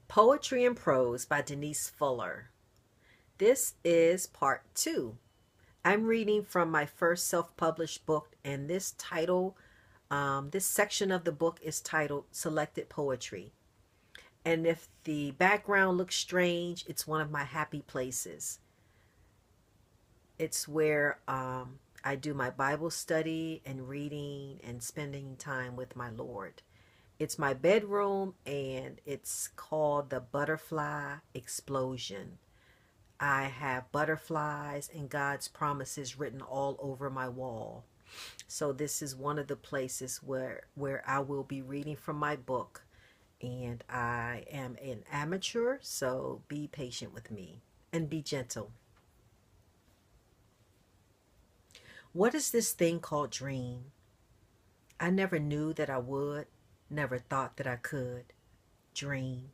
Poetry and Prose by Denise Fuller. This is part 2. I'm reading from my first self-published book, and this section of the book is titled Selected Poetry. And if the background looks strange, it's one of my happy places. It's where I do my Bible study and reading and spending time with my Lord. It's my bedroom, and it's called the Butterfly Explosion. I have butterflies and God's promises written all over my wall. So this is one of the places where I will be reading from my book. And I am an amateur, so be patient with me and be gentle. What is this thing called dream? I never knew that I would, never thought that I could dream.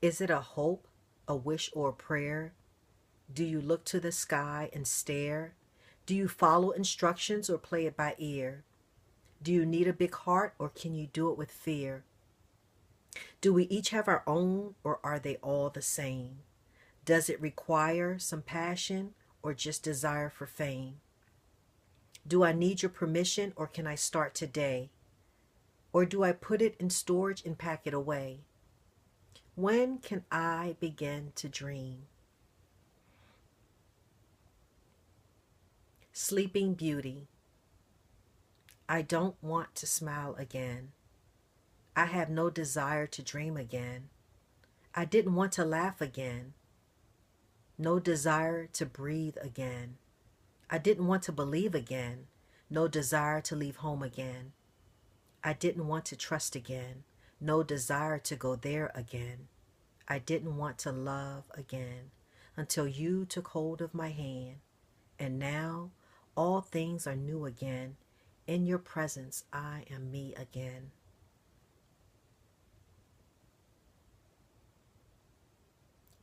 Is it a hope, a wish, or a prayer? Do you look to the sky and stare? Do you follow instructions or play it by ear? Do you need a big heart, or can you do it with fear? Do we each have our own, or are they all the same? Does it require some passion or just desire for fame? Do I need your permission, or can I start today? Or do I put it in storage and pack it away? When can I begin to dream? Sleeping Beauty. I don't want to smile again. I have no desire to dream again. I didn't want to laugh again. No desire to breathe again. I didn't want to believe again. No desire to leave home again. I didn't want to trust again. No desire to go there again. I didn't want to love again until you took hold of my hand. And now all things are new again. In your presence I am me again.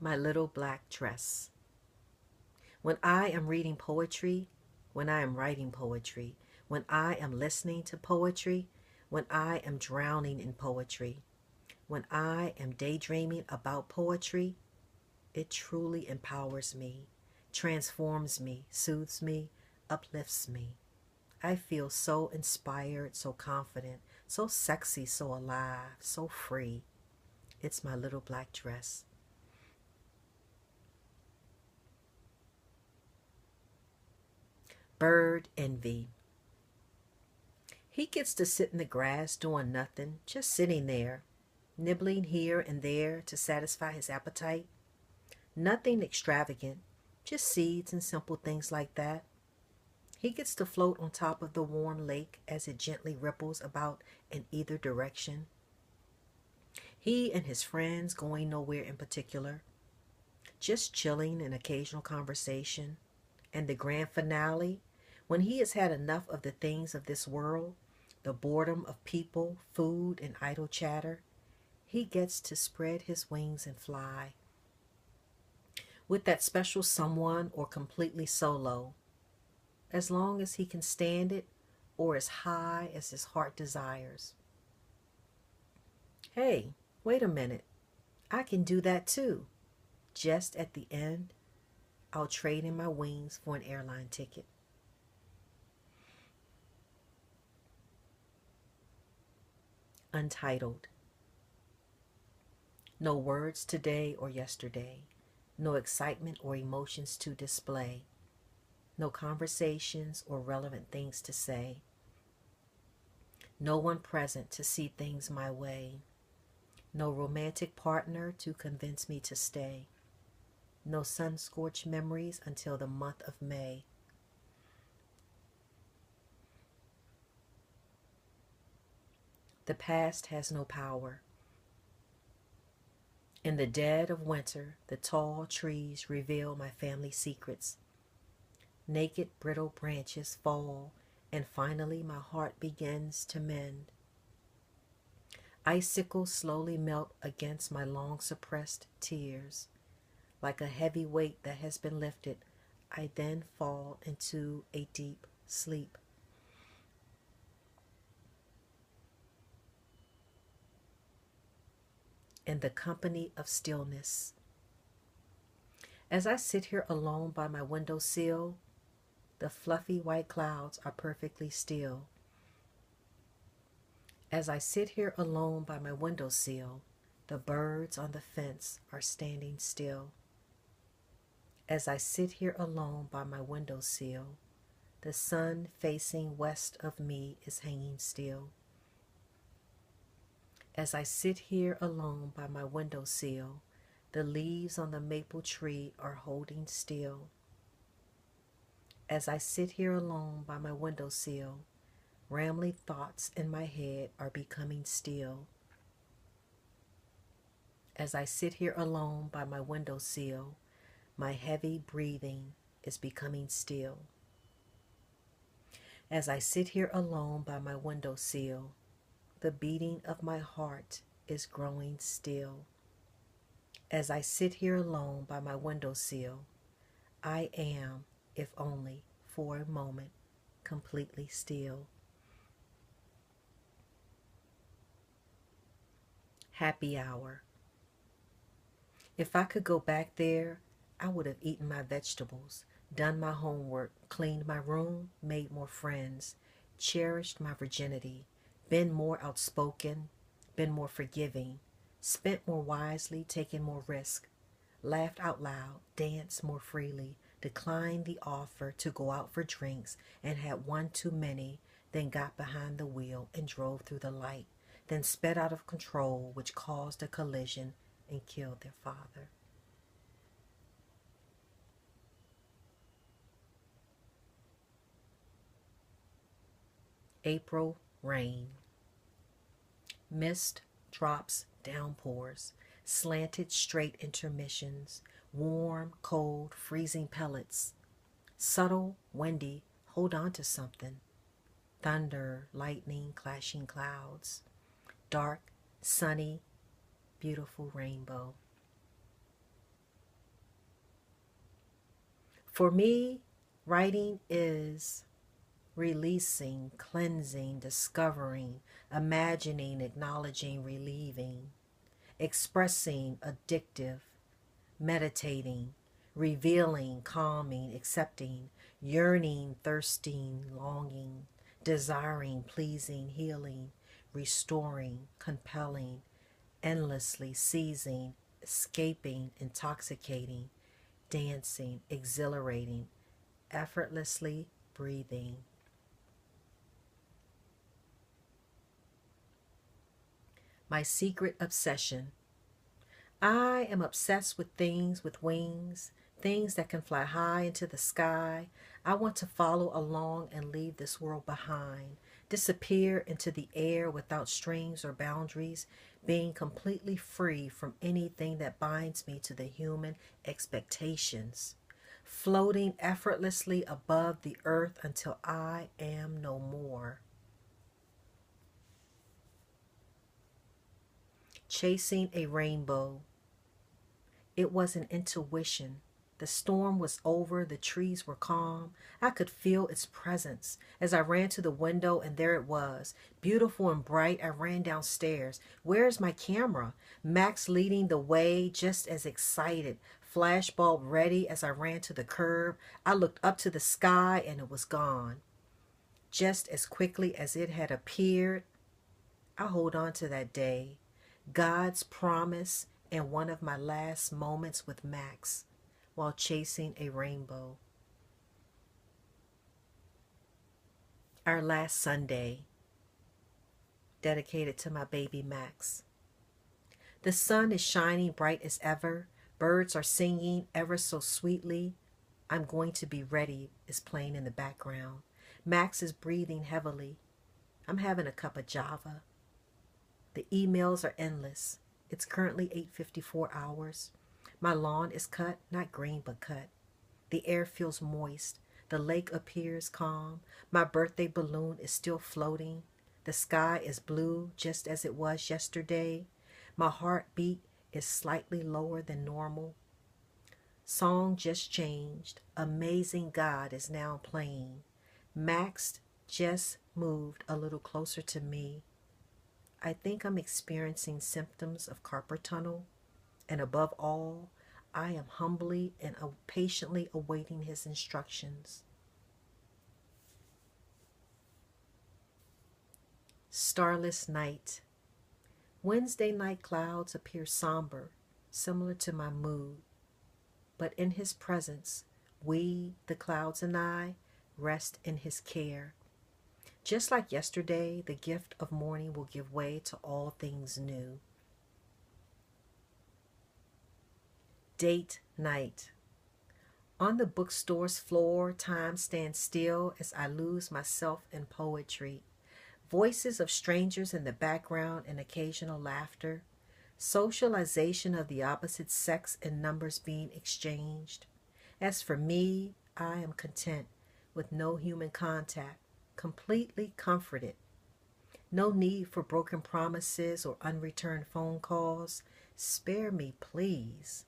My little black dress. When I am reading poetry, when I am writing poetry, when I am listening to poetry, when I am drowning in poetry, when I am daydreaming about poetry, it truly empowers me, transforms me, soothes me, uplifts me. I feel so inspired, so confident, so sexy, so alive, so free. It's my little black dress. Bird envy. He gets to sit in the grass doing nothing, just sitting there, nibbling here and there to satisfy his appetite. Nothing extravagant, just seeds and simple things like that. He gets to float on top of the warm lake as it gently ripples about in either direction. He and his friends going nowhere in particular, just chilling and occasional conversation. And the grand finale, when he has had enough of the things of this world, the boredom of people, food, and idle chatter, he gets to spread his wings and fly. With that special someone or completely solo, as long as he can stand it or as high as his heart desires. Hey, wait a minute. I can do that too. Just at the end, I'll trade in my wings for an airline ticket. Untitled. No words today or yesterday. No excitement or emotions to display. No conversations or relevant things to say. No one present to see things my way. No romantic partner to convince me to stay. No sun-scorched memories until the month of May. The past has no power. In the dead of winter, the tall trees reveal my family secrets. Naked, brittle branches fall, and finally my heart begins to mend. Icicles slowly melt against my long-suppressed tears. Like a heavy weight that has been lifted, I then fall into a deep sleep. in the company of stillness. As I sit here alone by my windowsill, the fluffy white clouds are perfectly still. As I sit here alone by my windowsill, the birds on the fence are standing still. As I sit here alone by my windowsill, the sun facing west of me is hanging still. As I sit here alone by my windowsill, the leaves on the maple tree are holding still. As I sit here alone by my windowsill, rambling thoughts in my head are becoming still. As I sit here alone by my windowsill, my heavy breathing is becoming still. As I sit here alone by my windowsill, the beating of my heart is growing still. As I sit here alone by my windowsill, I am, if only for a moment, completely still. Happy hour. If I could go back there, I would have eaten my vegetables, done my homework, cleaned my room, made more friends, cherished my virginity, been more outspoken, been more forgiving, spent more wisely, taken more risk, laughed out loud, danced more freely, declined the offer to go out for drinks and had one too many, then got behind the wheel and drove through the light, then sped out of control, which caused a collision and killed their father. April rain. Mist, drops, downpours, slanted straight intermissions, warm, cold, freezing pellets, subtle, windy, hold on to something, thunder, lightning, clashing clouds, dark, sunny, beautiful rainbow. For me, writing is releasing, cleansing, discovering, imagining, acknowledging, relieving, expressing, addictive, meditating, revealing, calming, accepting, yearning, thirsting, longing, desiring, pleasing, healing, restoring, compelling, endlessly seizing, escaping, intoxicating, dancing, exhilarating, effortlessly breathing. My secret obsession. I am obsessed with things with wings, things that can fly high into the sky. I want to follow along and leave this world behind, disappear into the air without strings or boundaries, being completely free from anything that binds me to the human expectations, floating effortlessly above the earth until I am no more. Chasing a rainbow. It was an intuition. The storm was over, the trees were calm. I could feel its presence. As I ran to the window and there it was, beautiful and bright, I ran downstairs. Where's my camera? Max leading the way, just as excited. Flashbulb ready as I ran to the curb. I looked up to the sky and it was gone. Just as quickly as it had appeared. I hold on to that day. God's promise and one of my last moments with Max while chasing a rainbow. Our last Sunday, dedicated to my baby Max. The sun is shining bright as ever. Birds are singing ever so sweetly. I'm going to be ready is playing in the background. Max is breathing heavily. I'm having a cup of Java. The emails are endless. It's currently 8:54 hours. My lawn is cut, not green, but cut. The air feels moist. The lake appears calm. My birthday balloon is still floating. The sky is blue, just as it was yesterday. My heartbeat is slightly lower than normal. Song just changed. Amazing God is now playing. Max just moved a little closer to me. I think I'm experiencing symptoms of carpal tunnel, and above all, I am humbly and patiently awaiting his instructions. Starless night. Wednesday night clouds appear somber, similar to my mood, but in his presence, we, the clouds and I, rest in his care. Just like yesterday, the gift of morning will give way to all things new. Date night. On the bookstore's floor, time stands still as I lose myself in poetry. Voices of strangers in the background and occasional laughter. Socialization of the opposite sex and numbers being exchanged. As for me, I am content with no human contact, completely comforted. No need for broken promises or unreturned phone calls. Spare me, please.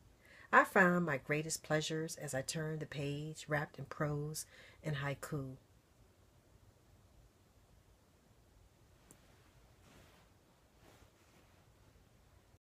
I found my greatest pleasures as I turned the page wrapped in prose and haiku.